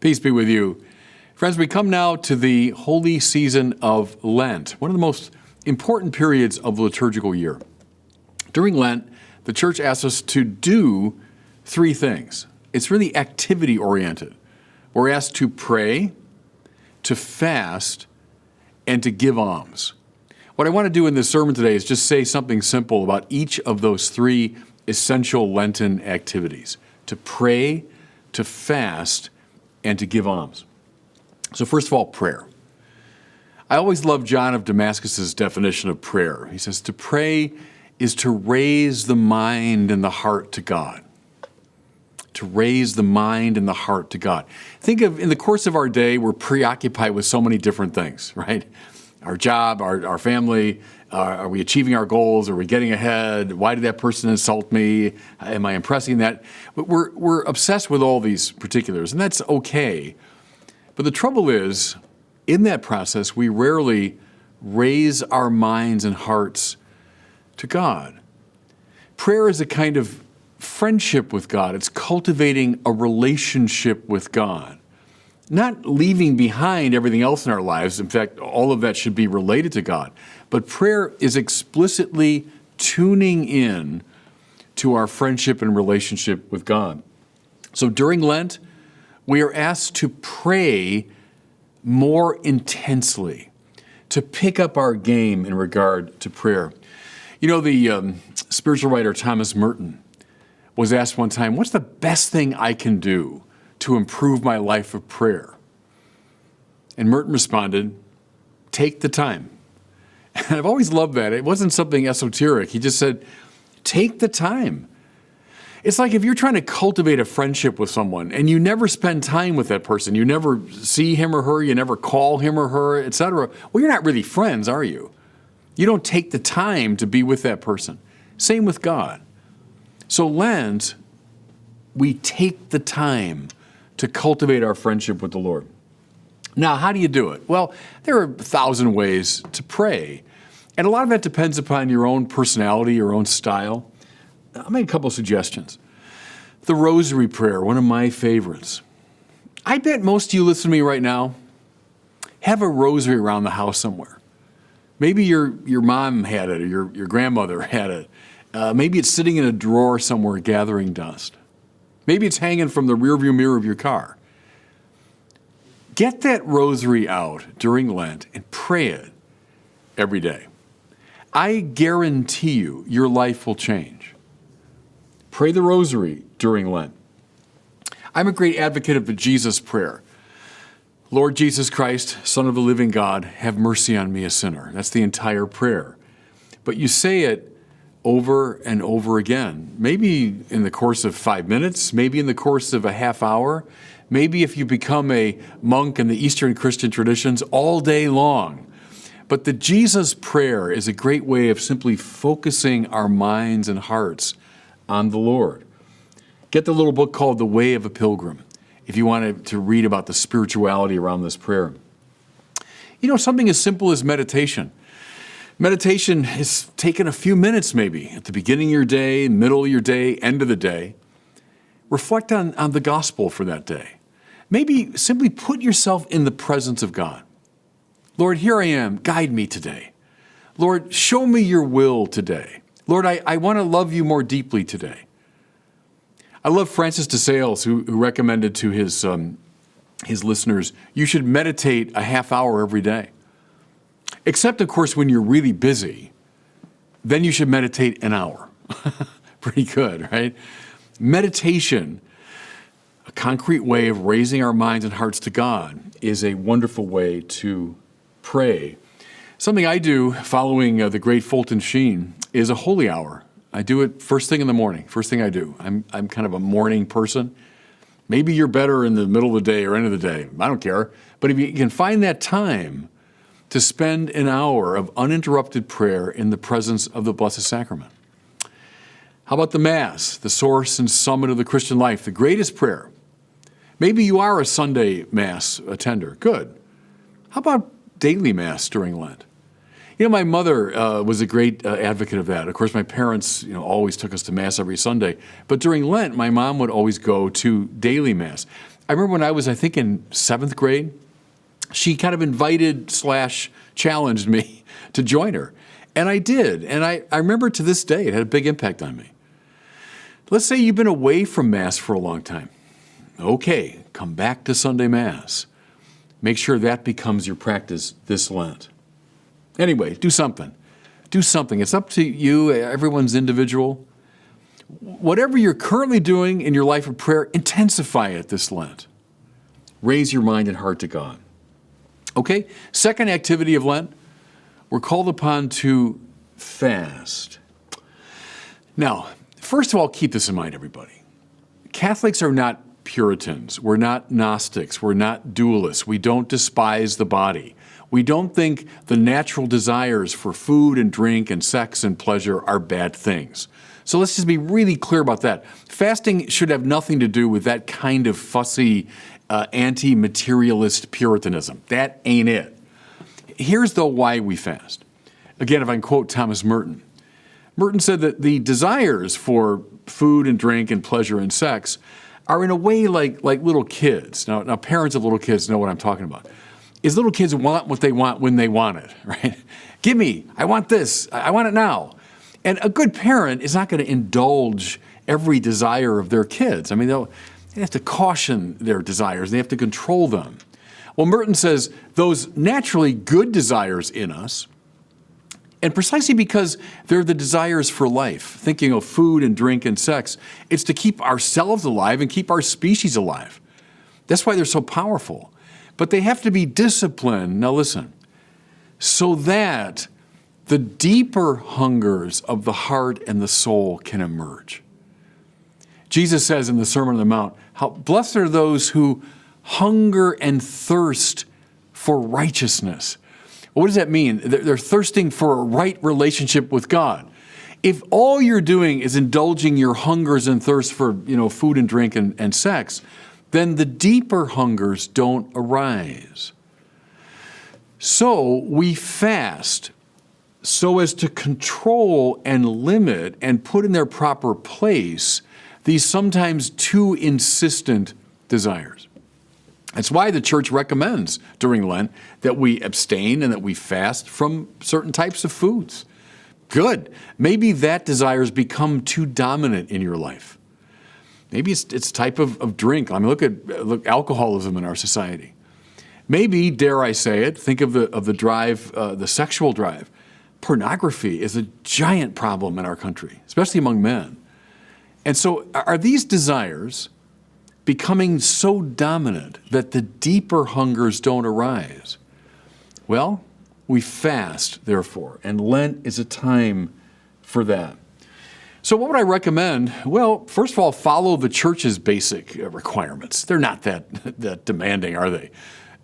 Peace be with you. Friends, we come now to the holy season of Lent, one of the most important periods of the liturgical year. During Lent, the church asks us to do three things. It's really activity-oriented. We're asked to pray, to fast, and to give alms. What I want to do in this sermon today is just say something simple about each of those three essential Lenten activities: to pray, to fast, and to give alms. So first of all, prayer. I always love John of Damascus's definition of prayer. He says, to pray is to raise the mind and the heart to God. To raise the mind and the heart to God. Think of, in the course of our day, we're preoccupied with so many different things, right? Our job, our family, are we achieving our goals? Are we getting ahead? Why did that person insult me? Am I impressing that? But we're obsessed with all these particulars, and that's okay. But the trouble is, in that process, we rarely raise our minds and hearts to God. Prayer is a kind of friendship with God. It's cultivating a relationship with God. Not leaving behind everything else in our lives. In fact, all of that should be related to God. But prayer is explicitly tuning in to our friendship and relationship with God. So during Lent, we are asked to pray more intensely, to pick up our game in regard to prayer. You know, the spiritual writer Thomas Merton was asked one time, what's the best thing I can do to improve my life of prayer? And Merton responded, take the time. And I've always loved that. It wasn't something esoteric. He just said, take the time. It's like if you're trying to cultivate a friendship with someone and you never spend time with that person, you never see him or her, you never call him or her, etc. Well, you're not really friends, are you? You don't take the time to be with that person. Same with God. So Lent, we take the time to cultivate our friendship with the Lord. Now, how do you do it? Well, there are 1,000 ways to pray. And a lot of that depends upon your own personality, your own style. I'll make a couple of suggestions. The rosary prayer, one of my favorites. I bet most of you listening to me right now have a rosary around the house somewhere. Maybe your mom had it or your grandmother had it. Maybe it's sitting in a drawer somewhere gathering dust. Maybe it's hanging from the rearview mirror of your car. Get that rosary out during Lent and pray it every day. I guarantee you, your life will change. Pray the rosary during Lent. I'm a great advocate of the Jesus prayer. Lord Jesus Christ, Son of the living God, have mercy on me, a sinner. That's the entire prayer. But you say it over and over again, maybe in the course of 5 minutes, maybe in the course of a half hour, maybe if you become a monk in the Eastern Christian traditions, all day long. But the Jesus prayer is a great way of simply focusing our minds and hearts on the Lord. Get the little book called The Way of a Pilgrim if you want to read about the spirituality around this prayer. You know, something as simple as meditation. Meditation is taking a few minutes maybe at the beginning of your day, middle of your day, end of the day. Reflect on the gospel for that day. Maybe simply put yourself in the presence of God. Lord, here I am. Guide me today. Lord, show me your will today. Lord, I want to love you more deeply today. I love Francis de Sales, who recommended to his listeners, you should meditate a half hour every day. Except, of course, when you're really busy, then you should meditate an hour. Pretty good, right? Meditation, a concrete way of raising our minds and hearts to God, is a wonderful way to pray. Something I do following the great Fulton Sheen is a holy hour. I do it first thing in the morning, first thing I do. I'm kind of a morning person. Maybe you're better in the middle of the day or end of the day. I don't care. But if you can find that time to spend an hour of uninterrupted prayer in the presence of the Blessed Sacrament. How about the Mass, the source and summit of the Christian life, the greatest prayer? Maybe you are a Sunday Mass attender. Good. How about daily Mass during Lent? You know, my mother was a great advocate of that. Of course, my parents, always took us to Mass every Sunday. But during Lent, my mom would always go to daily Mass. I remember when I was, I think, in 7th grade, she kind of invited/challenged me to join her. And I did. And I remember to this day, it had a big impact on me. Let's say you've been away from Mass for a long time. Okay, come back to Sunday Mass. Make sure that becomes your practice this Lent. Anyway, do something. Do something. It's up to you. Everyone's individual. Whatever you're currently doing in your life of prayer, intensify it this Lent. Raise your mind and heart to God. Okay, second activity of Lent, we're called upon to fast. Now, first of all, keep this in mind, everybody. Catholics are not Puritans. We're not Gnostics. We're not dualists. We don't despise the body. We don't think the natural desires for food and drink and sex and pleasure are bad things. So let's just be really clear about that. Fasting should have nothing to do with that kind of fussy, anti-materialist Puritanism. That ain't it. Here's, though, why we fast. Again, if I can quote Thomas Merton. Merton said that the desires for food and drink and pleasure and sex are in a way like little kids. Now, parents of little kids know what I'm talking about. Is little kids want what they want when they want it, right? Give me, I want this, I want it now. And a good parent is not going to indulge every desire of their kids. I mean, they have to caution their desires. They have to control them. Well, Merton says those naturally good desires in us, and precisely because they're the desires for life, thinking of food and drink and sex, it's to keep ourselves alive and keep our species alive. That's why they're so powerful. But they have to be disciplined, now listen, so that the deeper hungers of the heart and the soul can emerge. Jesus says in the Sermon on the Mount, how blessed are those who hunger and thirst for righteousness. What does that mean? They're thirsting for a right relationship with God. If all you're doing is indulging your hungers and thirsts for, food and drink and sex, then the deeper hungers don't arise. So we fast so as to control and limit and put in their proper place these sometimes too insistent desires. That's why the Church recommends during Lent that we abstain and that we fast from certain types of foods. Good. Maybe that desire has become too dominant in your life. Maybe it's type of drink. I mean, look alcoholism in our society. Maybe, dare I say it, think of the drive, the sexual drive. Pornography is a giant problem in our country, especially among men. And so are these desires becoming so dominant that the deeper hungers don't arise? Well, we fast, therefore, and Lent is a time for that. So what would I recommend? Well, first of all, follow the Church's basic requirements. They're not that demanding, are they?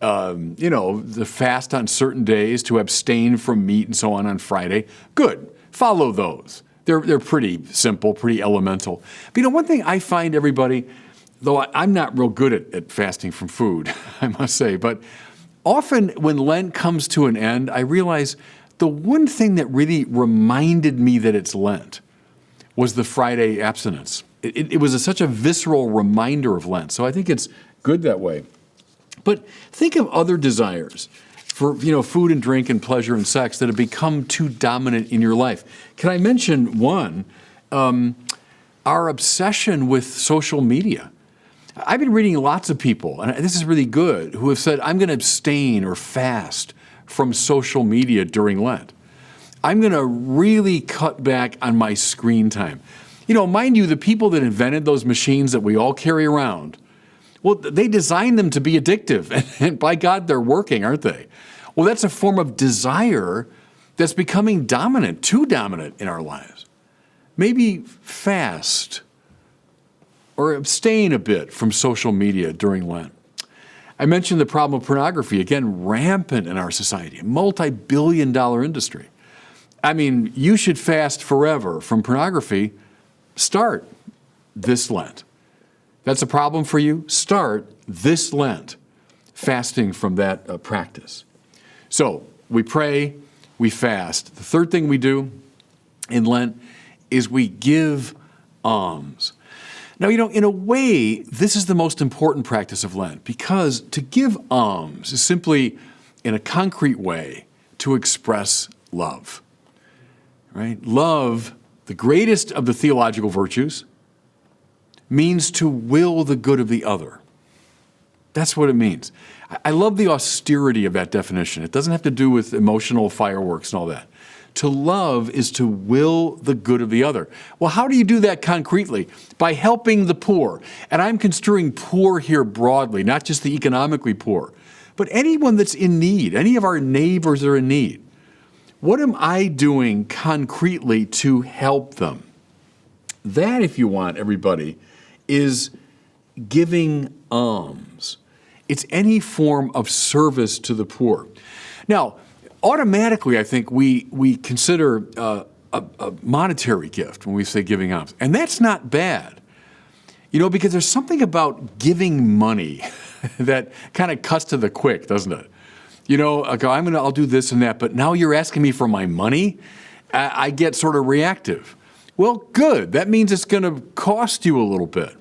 The fast on certain days, to abstain from meat and so on Friday. Good. Follow those. They're pretty simple, pretty elemental. But one thing I find, everybody, though I'm not real good at fasting from food, I must say, but often when Lent comes to an end, I realize the one thing that really reminded me that it's Lent was the Friday abstinence. It was such a visceral reminder of Lent. So I think it's good that way. But think of other desires for food and drink and pleasure and sex that have become too dominant in your life. Can I mention one? Our obsession with social media. I've been reading lots of people, and this is really good, who have said, I'm going to abstain or fast from social media during Lent. I'm going to really cut back on my screen time. Mind you, the people that invented those machines that we all carry around, well, they designed them to be addictive, and by God, they're working, aren't they? Well, that's a form of desire that's becoming dominant, too dominant in our lives. Maybe fast or abstain a bit from social media during Lent. I mentioned the problem of pornography, again, rampant in our society, a multi-billion-dollar industry. I mean, you should fast forever from pornography. Start this Lent. That's a problem for you? Start this Lent fasting from that practice. So we pray, we fast. The third thing we do in Lent is we give alms. Now, in a way, this is the most important practice of Lent, because to give alms is simply, in a concrete way, to express love. Right? Love, the greatest of the theological virtues, means to will the good of the other. That's what it means. I love the austerity of that definition. It doesn't have to do with emotional fireworks and all that. To love is to will the good of the other. Well, how do you do that concretely? By helping the poor. And I'm construing poor here broadly, not just the economically poor, but anyone that's in need, any of our neighbors are in need. What am I doing concretely to help them? That, if you want, everybody, is giving alms. It's any form of service to the poor. Now, automatically, I think we consider a monetary gift when we say giving alms. And that's not bad, because there's something about giving money that kind of cuts to the quick, doesn't it? I'll do this and that, but now you're asking me for my money? I get sort of reactive. Well, good. That means it's going to cost you a little bit.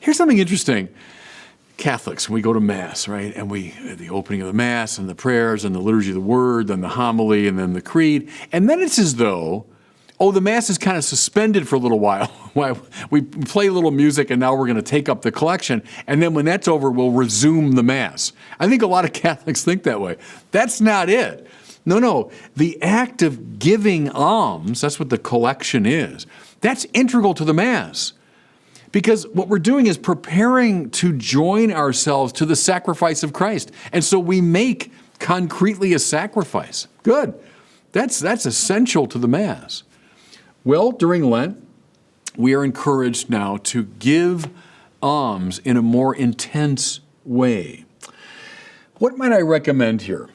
Here's something interesting. Catholics, we go to Mass, right? And the opening of the Mass and the prayers and the liturgy of the Word, then the homily and then the creed. And then it's as though, the Mass is kind of suspended for a little while. We play a little music and now we're going to take up the collection. And then when that's over, we'll resume the Mass. I think a lot of Catholics think that way. That's not it. No. The act of giving alms, that's what the collection is. That's integral to the Mass. Because what we're doing is preparing to join ourselves to the sacrifice of Christ. And so we make concretely a sacrifice. Good. That's essential to the Mass. Well, during Lent, we are encouraged now to give alms in a more intense way. What might I recommend here?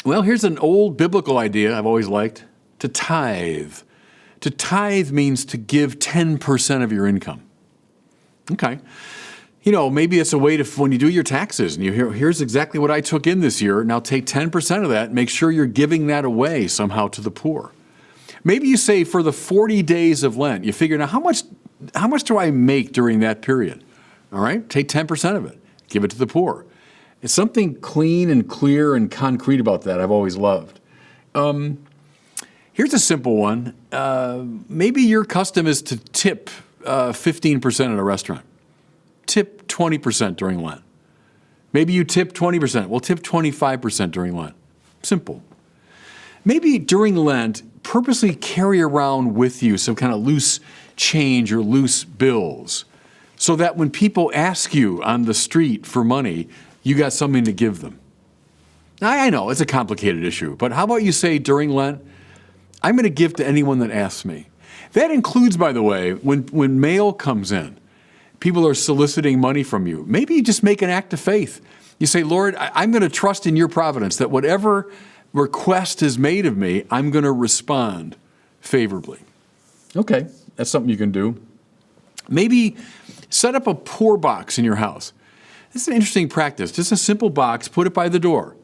Well, here's an old biblical idea I've always liked, to tithe. To tithe means to give 10% of your income. Okay. Maybe it's a way to, when you do your taxes and here's exactly what I took in this year, now take 10% of that, make sure you're giving that away somehow to the poor. Maybe you say for the 40 days of Lent, you figure, now how much do I make during that period? All right, take 10% of it, give it to the poor. It's something clean and clear and concrete about that I've always loved. Here's a simple one. Maybe your custom is to tip 15% at a restaurant. Tip 20% during Lent. Maybe you tip 20%. Well, tip 25% during Lent. Simple. Maybe during Lent, purposely carry around with you some kind of loose change or loose bills so that when people ask you on the street for money, you got something to give them. Now, I know it's a complicated issue, but how about you say during Lent, I'm going to give to anyone that asks me. That includes, by the way, when mail comes in, people are soliciting money from you. Maybe you just make an act of faith. You say, Lord, I'm going to trust in your providence that whatever request is made of me, I'm going to respond favorably. Okay, that's something you can do. Maybe set up a poor box in your house. This is an interesting practice. Just a simple box, put it by the door.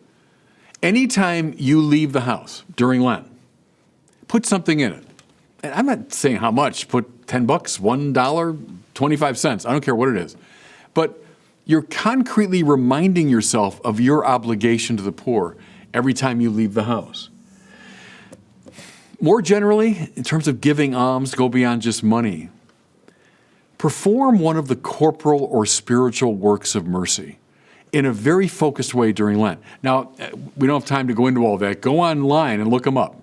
Anytime you leave the house during Lent, put something in it. And I'm not saying how much. Put $10, $1, 25 cents. I don't care what it is. But you're concretely reminding yourself of your obligation to the poor every time you leave the house. More generally, in terms of giving alms, go beyond just money. Perform one of the corporal or spiritual works of mercy in a very focused way during Lent. Now, we don't have time to go into all that. Go online and look them up.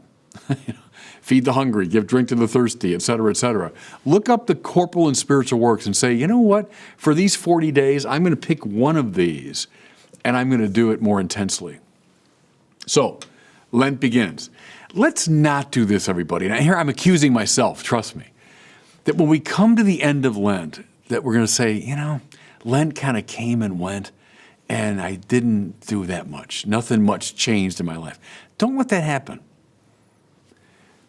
Feed the hungry, give drink to the thirsty, et cetera, et cetera. Look up the corporal and spiritual works and say, you know what? For these 40 days, I'm going to pick one of these, and I'm going to do it more intensely. So, Lent begins. Let's not do this, everybody. Now, here I'm accusing myself, trust me, that when we come to the end of Lent, that we're going to say, Lent kind of came and went, and I didn't do that much. Nothing much changed in my life. Don't let that happen.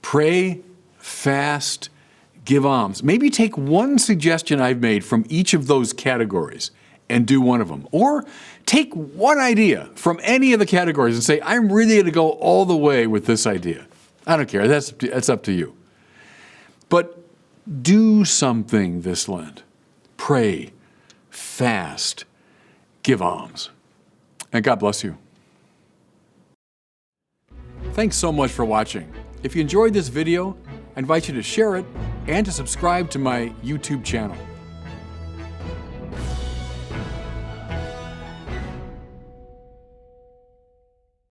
Pray, fast, give alms. Maybe take one suggestion I've made from each of those categories and do one of them. Or take one idea from any of the categories and say, I'm really going to go all the way with this idea. I don't care. That's up to you. But Do something this Lent. Pray, fast, give alms. And God bless you. Thanks so much for watching. If you enjoyed this video, I invite you to share it and to subscribe to my YouTube channel.